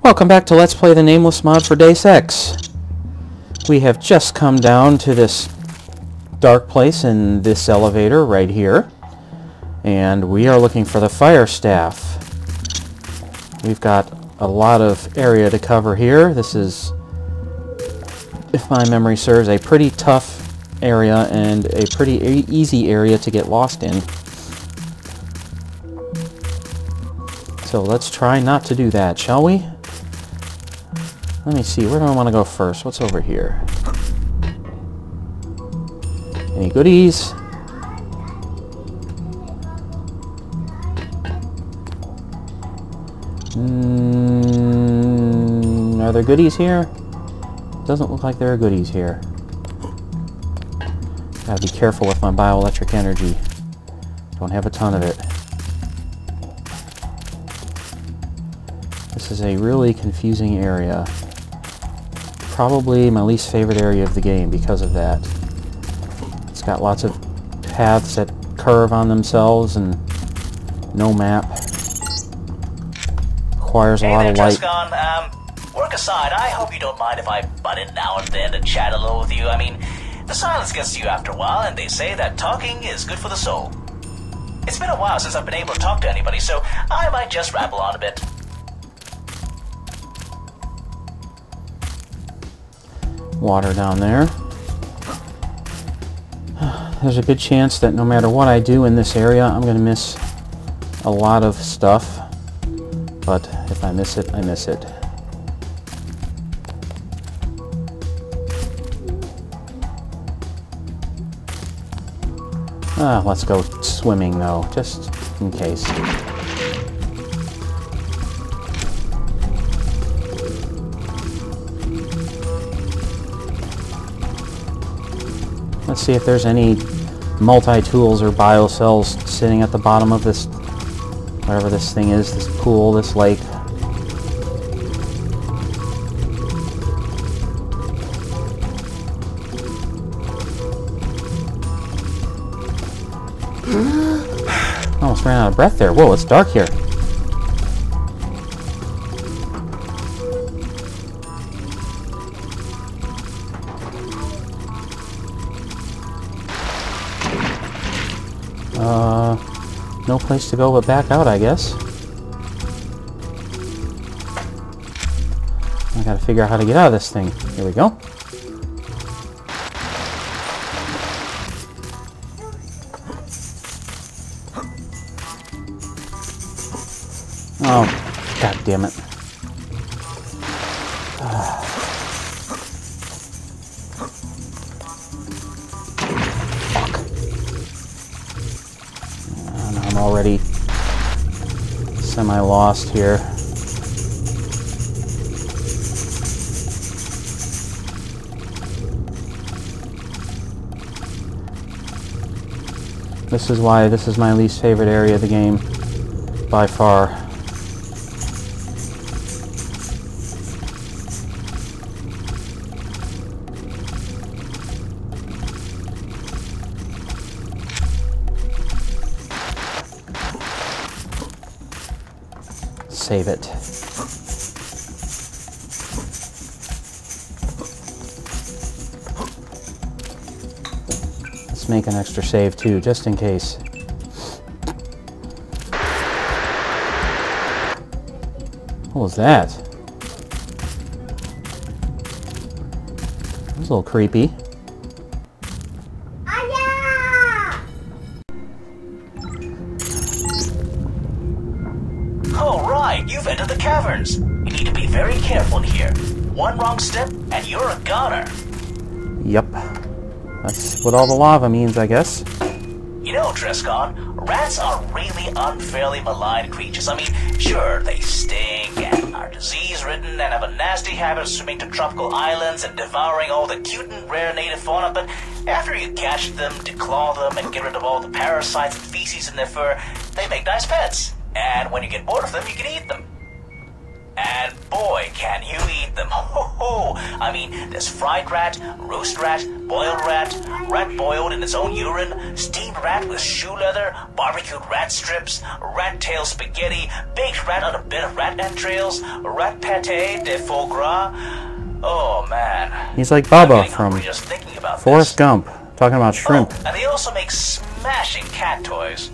Welcome back to Let's Play the Nameless mod for Deus Ex. We have just come down to this dark place in this elevator right here. And we are looking for the firestaff. We've got a lot of area to cover here. This is, if my memory serves, a pretty tough area and a pretty easy area to get lost in. So let's try not to do that, shall we? Let me see, where do I want to go first? What's over here? Any goodies? Are there goodies here? Doesn't look like there are goodies here. Gotta be careful with my bioelectric energy. Don't have a ton of it. This is a really confusing area. Probably my least favorite area of the game because of that. It's got lots of paths that curve on themselves and no map. Requires a lot of light. Work aside, I hope you don't mind if I butt in now and then to chat a little with you. I mean, the silence gets to you after a while, and they say that talking is good for the soul. It's been a while since I've been able to talk to anybody, so I might just ramble on a bit. Water down there. There's a good chance that no matter what I do in this area, I'm going to miss a lot of stuff. But if I miss it, I miss it. Let's go swimming though, just in case. Let's see if there's any multi-tools or biocells sitting at the bottom of this, whatever this thing is, this pool, this lake. Almost ran out of breath there. Whoa, it's dark here. No place to go but back out, I guess. I gotta figure out how to get out of this thing. Here we go. Oh, god damn it. I'm already semi-lost here. This is why this is my least favorite area of the game, by far. Save it. Let's make an extra save too, just in case. What was that? That was a little creepy. You've entered the caverns. You need to be very careful in here. One wrong step, and you're a goner. Yep. That's what all the lava means, I guess. You know, Trescon, rats are really unfairly maligned creatures. I mean, sure, they stink and are disease-ridden and have a nasty habit of swimming to tropical islands and devouring all the cute and rare native fauna, but after you catch them, declaw them, and get rid of all the parasites and feces in their fur, they make nice pets. And when you get bored of them, you can eat them. And boy, can you eat eat them. Ho ho! I mean, there's fried rat, roast rat, boiled rat, rat boiled in its own urine, steamed rat with shoe leather, barbecued rat strips, rat tail spaghetti, baked rat on a bit of rat entrails, rat pate de foie gras. Oh man. He's like Bubba from just thinking about Forrest Gump, talking about shrimp. Oh, and they also make smashing cat toys.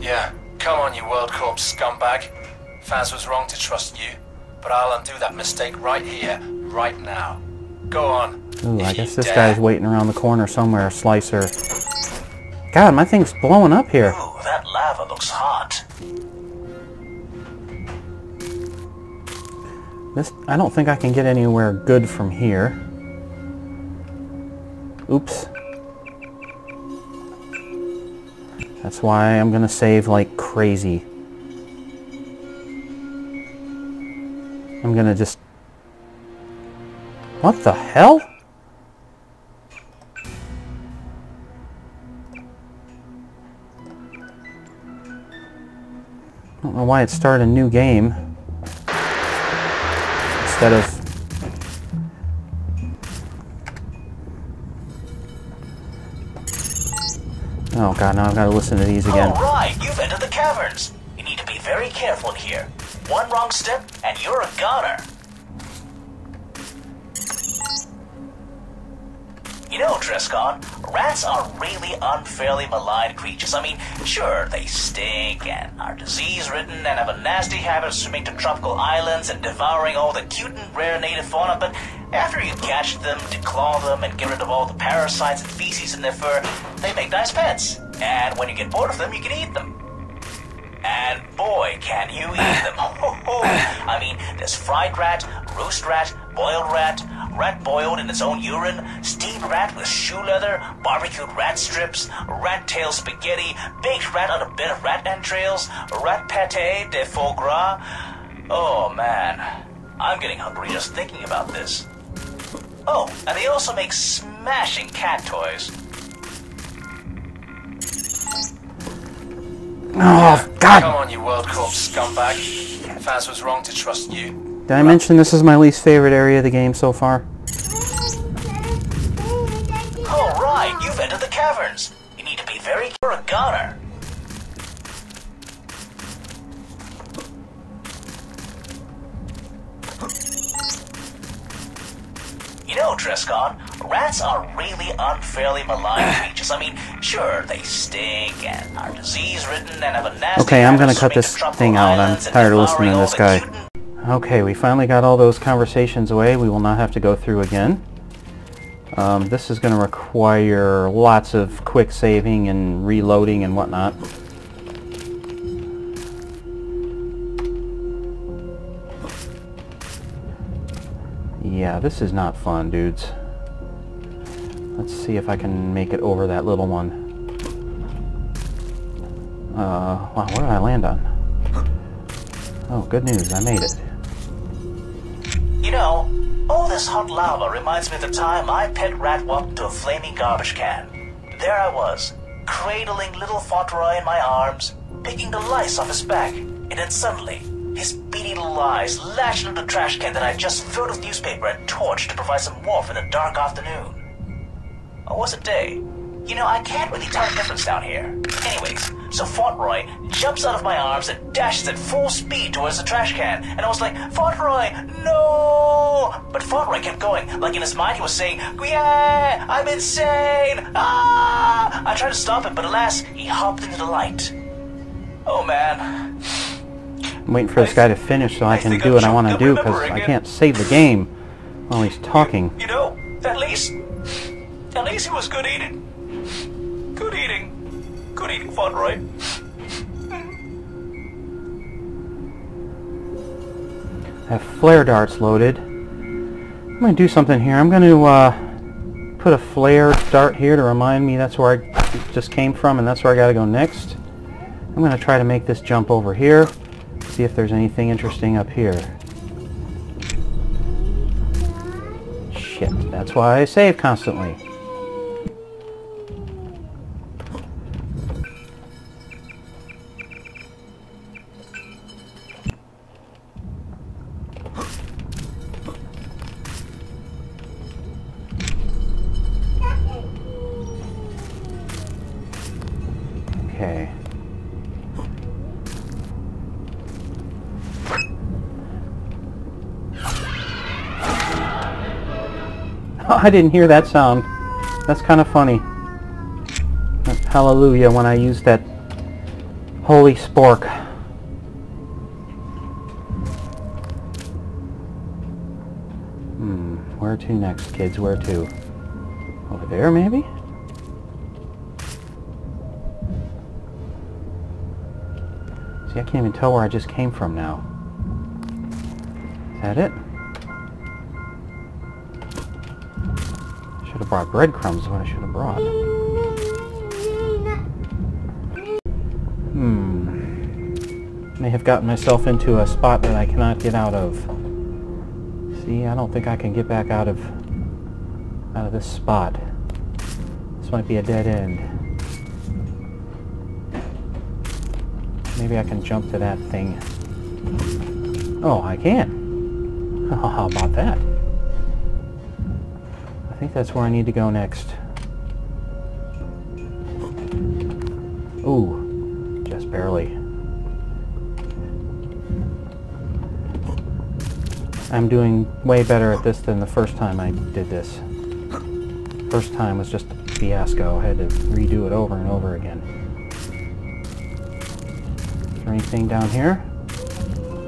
Yeah, come on, you World Corp scumbag. Faz was wrong to trust you, but I'll undo that mistake right here, right now. Go on. Ooh, I guess this guy's waiting around the corner somewhere, Slicer. God, my thing's blowing up here. Ooh, that lava looks hot. I don't think I can get anywhere good from here. Oops. That's why I'm gonna save like crazy. I'm gonna just... What the hell? I don't know why it started a new game instead of... Oh god, now I've got to listen to these again. Alright, you've entered the caverns. You need to be very careful in here. One wrong step, and you're a goner. You know, Trescon, rats are really unfairly maligned creatures. I mean, sure, they stink and are disease-ridden and have a nasty habit of swimming to tropical islands and devouring all the cute and rare native fauna, but after you catch them, declaw them, and get rid of all the parasites and feces in their fur, they make nice pets. And when you get bored of them, you can eat them. And boy, can you eat them. I mean, there's fried rat, roast rat, boiled rat, rat boiled in its own urine, steamed rat with shoe leather, barbecued rat strips, rat tail spaghetti, baked rat on a bit of rat entrails, rat pate de foie gras. Oh man, I'm getting hungry just thinking about this. Oh, and they also make smashing cat toys. Oh, God! Come on, you World Corp scumbag. Faz was wrong to trust you. Did I mention this is my least favorite area of the game so far? Alright, you've entered the caverns. You need to be very careful. You're a goner. You know, Trescon, rats are really unfairly maligned creatures. I mean, sure, they stink and are disease-ridden and have a nasty... Okay, I'm gonna cut this thing out. I'm tired of listening to this guy. Okay, we finally got all those conversations away. We will not have to go through again. This is going to require lots of quick saving and reloading and whatnot. Yeah, this is not fun, dudes. Let's see if I can make it over that little one. Wow, what did I land on? Oh, good news, I made it. You know, all this hot lava reminds me of the time my pet rat walked into a flaming garbage can. There I was, cradling little Fauntleroy in my arms, picking the lice off his back, and then suddenly, his beady little eyes lashed into the trash can that I just filled with newspaper and torched to provide some warmth in a dark afternoon. Or was it day? You know, I can't really tell the difference down here. Anyways, so Fauntleroy jumps out of my arms and dashes at full speed towards the trash can. And I was like, Fauntleroy, no! But Fauntleroy kept going. Like in his mind he was saying, yeah, I'm insane! Ah! I tried to stop him, but alas, he hopped into the light. Oh man. I'm waiting for this guy to finish so I can do what I want to do, because I can't save the game while he's talking. You know, at least he was good eating. Good eating. Good eating, Fauntleroy. I have flare darts loaded. I'm going to do something here. I'm going to put a flare dart here to remind me that's where I just came from and that's where I got to go next. I'm going to try to make this jump over here. See if there's anything interesting up here. Shit, that's why I save constantly. I didn't hear that sound. That's kind of funny. Hallelujah when I used that holy spork. Where to next, kids? Where to? Over there, maybe? See, I can't even tell where I just came from now. Is that it? Should have brought breadcrumbs, is what I should have brought. May have gotten myself into a spot that I cannot get out of. See, I don't think I can get back out of this spot. This might be a dead end. Maybe I can jump to that thing. Oh, I can. How about that? I think that's where I need to go next. Ooh, just barely. I'm doing way better at this than the first time I did this. First time was just a fiasco. I had to redo it over and over again. Is there anything down here?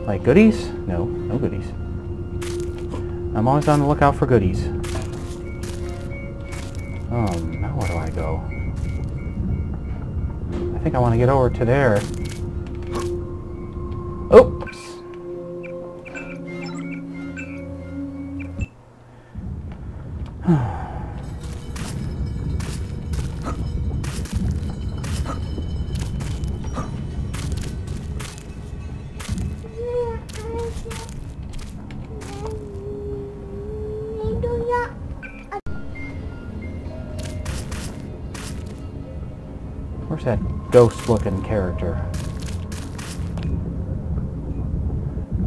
Like goodies? No, no goodies. I'm always on the lookout for goodies. Now where do I go? I think I want to get over to there. Oops! Where's that ghost-looking character?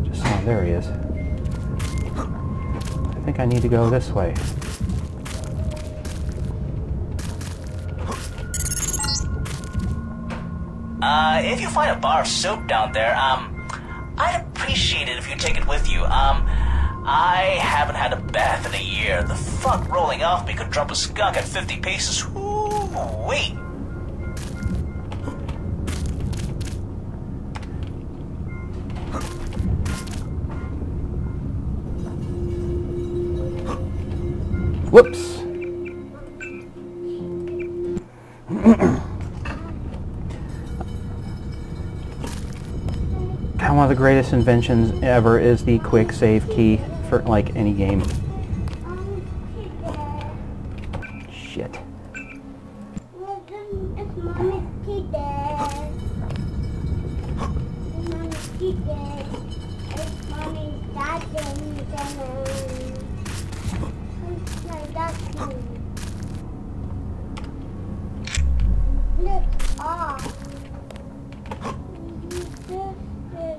Just saw him. There he is. I think I need to go this way. If you find a bar of soap down there, I'd appreciate it if you take it with you. I haven't had a bath in a year. The fuck rolling off me could drop a skunk at 50 paces. Ooh-wee. Whoops! One of the greatest inventions ever is the quick save key for like any game. Shit.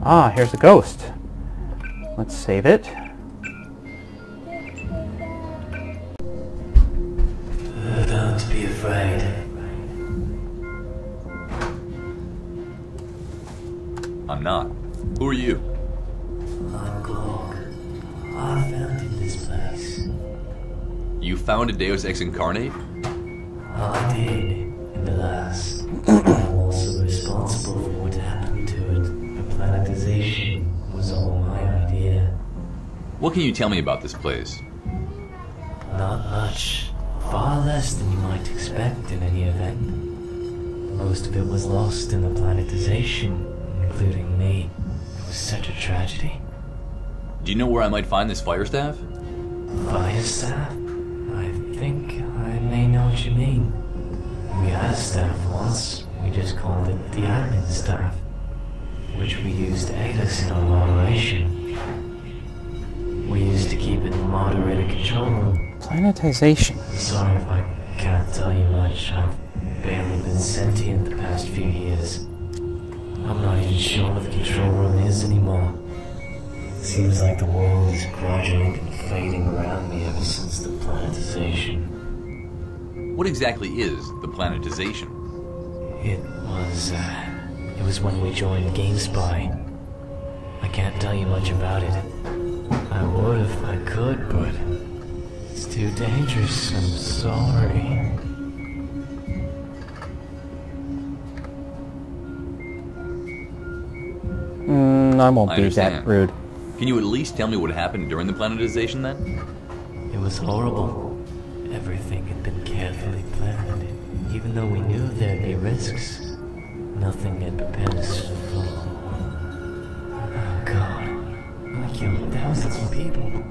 Ah, here's a ghost. Let's save it. Don't be afraid. I'm not. Who are you? I'm Glock. I founded this place. You founded Deus Ex Incarnate? I did, in the last. I'm also responsible for what happened to it. The planetization was all my idea. What can you tell me about this place? Not much. Far less than you might expect in any event. Most of it was lost in the planetization, including me. It was such a tragedy. Do you know where I might find this firestaff? Firestaff? I think I may know what you mean. We had a staff once. We just called it the admin staff, which we used to aid us in our moderation. We used to keep it in the moderator control room. Planetization. Sorry if I can't tell you much. I've barely been sentient the past few years. I'm not even sure what the control room is anymore. Seems like the world has gradually been fading around me ever since the planetization. What exactly is the planetization? It was when we joined GameSpy. I can't tell you much about it. I would if I could, but it's too dangerous, I'm sorry. I won't I be understand. that rude. Can you at least tell me what happened during the planetization then? It was horrible. Everything had been carefully planned. Even though we knew there'd be risks, nothing had prepared us for the fall. Oh God. I killed thousands of people.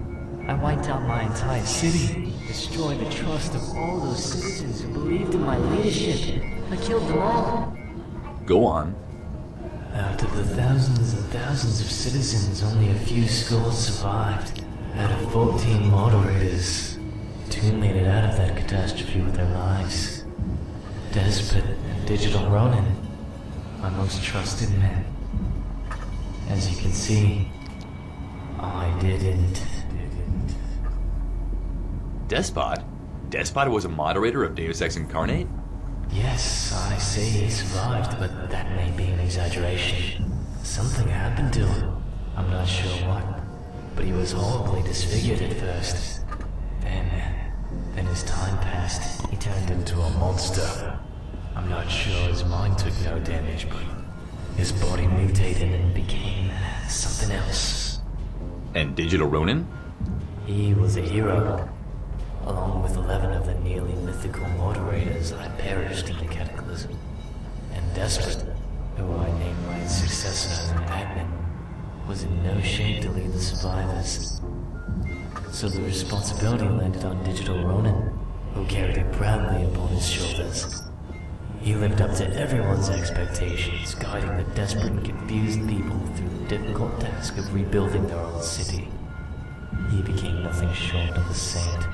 I wiped out my entire city. Destroyed the trust of all those citizens who believed in my leadership. I killed them all. Go on. Out of the thousands and thousands of citizens, only a few scores survived. Out of 14 moderators, 2 made it out of that catastrophe with their lives. Despot and Digital Ronin, my most trusted men. As you can see, I didn't. Despot? Despot was a moderator of Deus Ex Incarnate? Yes, I say he survived, but that may be an exaggeration. Something happened to him. I'm not sure what, but he was horribly disfigured at first. Then as time passed, he turned into a monster. I'm not sure his mind took no damage, but his body mutated and became something else. And Digital Ronin? He was a hero. Along with 11 of the nearly mythical moderators, I perished in the cataclysm. And Despot, who I named my successor and admin, was in no shape to lead the survivors. So the responsibility landed on Digital Ronin, who carried it proudly upon his shoulders. He lived up to everyone's expectations, guiding the desperate and confused people through the difficult task of rebuilding their old city. He became nothing short of a saint.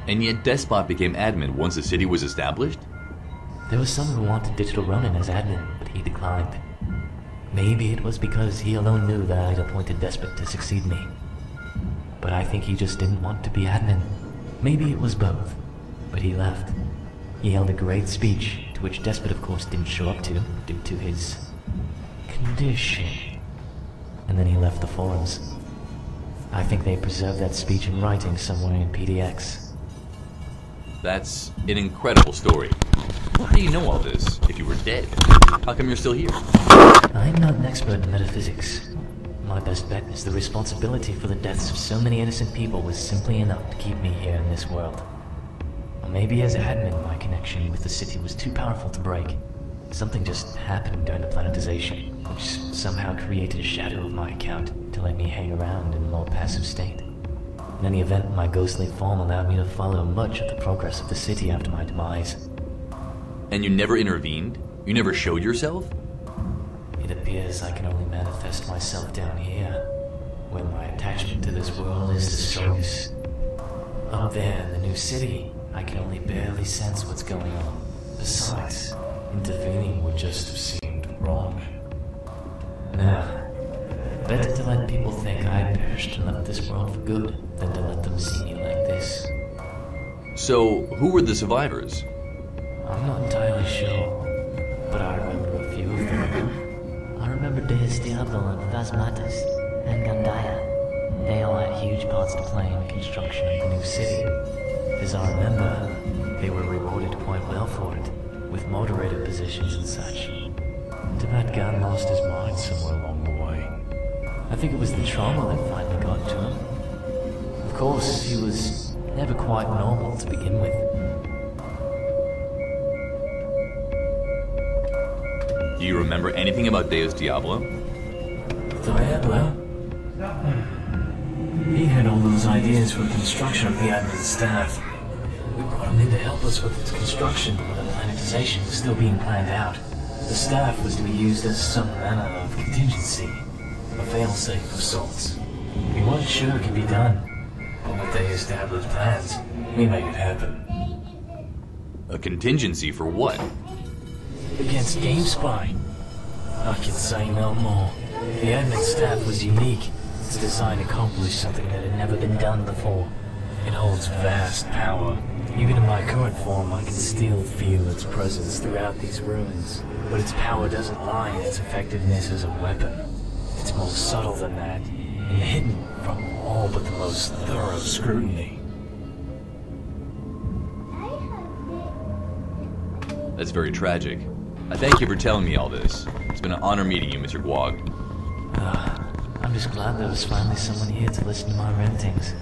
And yet Despot became admin once the city was established? There were some who wanted Digital Ronin as admin, but he declined. Maybe it was because he alone knew that I'd appointed Despot to succeed me. But I think he just didn't want to be admin. Maybe it was both. But he left. He held a great speech, to which Despot of course didn't show up to, due to his condition. And then he left the forums. I think they preserved that speech in writing somewhere in PDX. That's an incredible story. How do you know all this, if you were dead? How come you're still here? I'm not an expert in metaphysics. My best bet is the responsibility for the deaths of so many innocent people was simply enough to keep me here in this world. Or maybe as admin, my connection with the city was too powerful to break. Something just happened during the planetization, which somehow created a shadow of my account to let me hang around in a more passive state. In any event, my ghostly form allowed me to follow much of the progress of the city after my demise. And you never intervened? You never showed yourself? It appears I can only manifest myself down here, where my attachment to this world is the strongest. Up there in the new city, I can only barely sense what's going on. Besides, intervening would just have seemed wrong. Now, better to let people think I perished and left this world for good than to let them see me like this. So, who were the survivors? I'm not entirely sure, but I remember a few of them. I remember Deus Diablo and Phasmatus and Gandaya. They all had huge parts to play in the construction of the new city. As I remember, they were rewarded quite well for it, with moderator positions and such. Too bad God lost his mind somewhere along the way. I think it was the trauma that finally got to him. Of course, he was never quite normal to begin with. Do you remember anything about Deus Diablo? Diablo? He had all those ideas for the construction of the admin staff. We brought him in to help us with its construction, but the planetization was still being planned out. The staff was to be used as some manner of contingency, a failsafe of sorts. We weren't sure it could be done, but with the established plans, we made it happen. A contingency for what? Against GameSpy. I can say no more. The admin staff was unique. Its design accomplished something that had never been done before. It holds vast power. Even in my current form, I can still feel its presence throughout these ruins. But its power doesn't lie in its effectiveness as a weapon. It's more subtle than that, and hidden from all but the most thorough scrutiny. That's very tragic. I thank you for telling me all this. It's been an honor meeting you, Mr. Guag. I'm just glad there was finally someone here to listen to my rantings.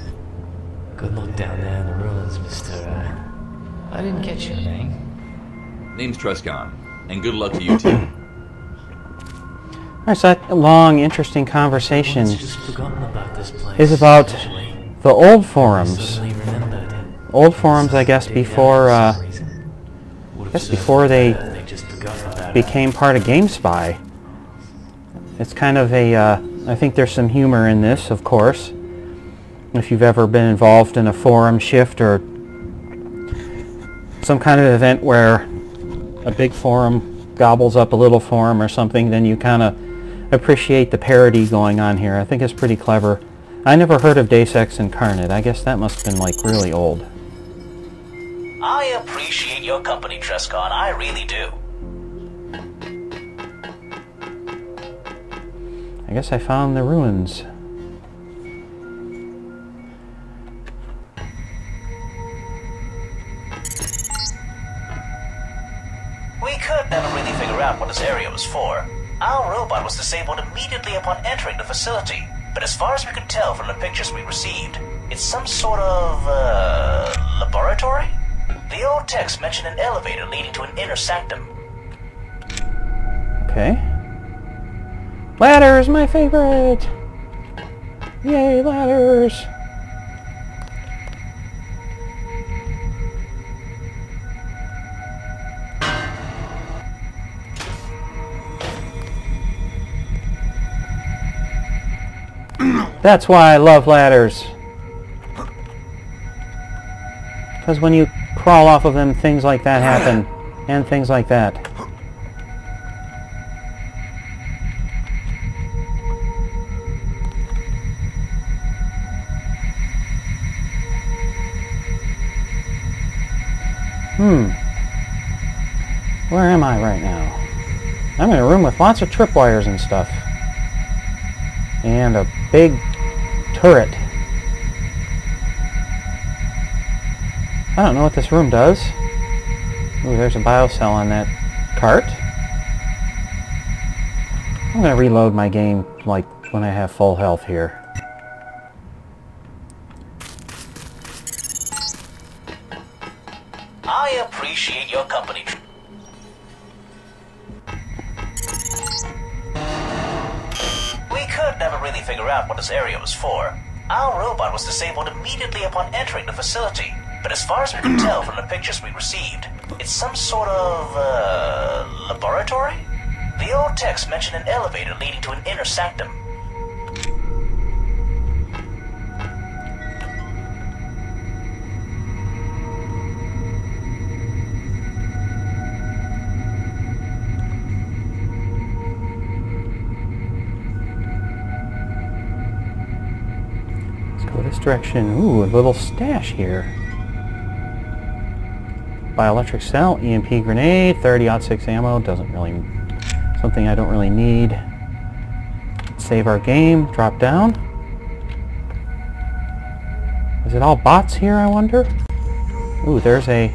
Good luck down there in the ruins, Mr. I didn't catch your name. Name's Trescon, and good luck to you too. Alright, so that long, interesting conversation Just forgotten about this place, is about actually. the old forums. Suddenly remembered. Old forums, I guess, before they just forgotten about became part of GameSpy. It's kind of a, I think there's some humor in this, of course. If you've ever been involved in a forum shift or some kind of event where a big forum gobbles up a little forum or something, then you kind of appreciate the parody going on here. I think it's pretty clever. I never heard of Deus Ex Incarnate. I guess that must have been like really old. I appreciate your company, Trescon. I really do. I guess I found the ruins. We could never really figure out what this area was for. Our robot was disabled immediately upon entering the facility, but as far as we could tell from the pictures we received, it's some sort of, laboratory? The old text mentioned an elevator leading to an inner sanctum. Okay. Ladders, my favorite! Yay, ladders! That's why I love ladders. Because when you crawl off of them, things like that happen. And things like that. Where am I right now? I'm in a room with lots of tripwires and stuff. And a big turret. I don't know what this room does. Ooh, there's a biocell on that cart. I'm gonna reload my game like when I have full health here. I appreciate your company. We could never really figure out what this area was for. Our robot was disabled immediately upon entering the facility, but as far as we could tell from the pictures we received, it's some sort of, laboratory? The old text mentioned an elevator leading to an inner sanctum. Go this direction. Ooh, a little stash here. Bioelectric cell, EMP grenade, 30-06 ammo. Doesn't really... something I don't really need. Save our game. Drop down. Is it all bots here, I wonder? Ooh, there's a...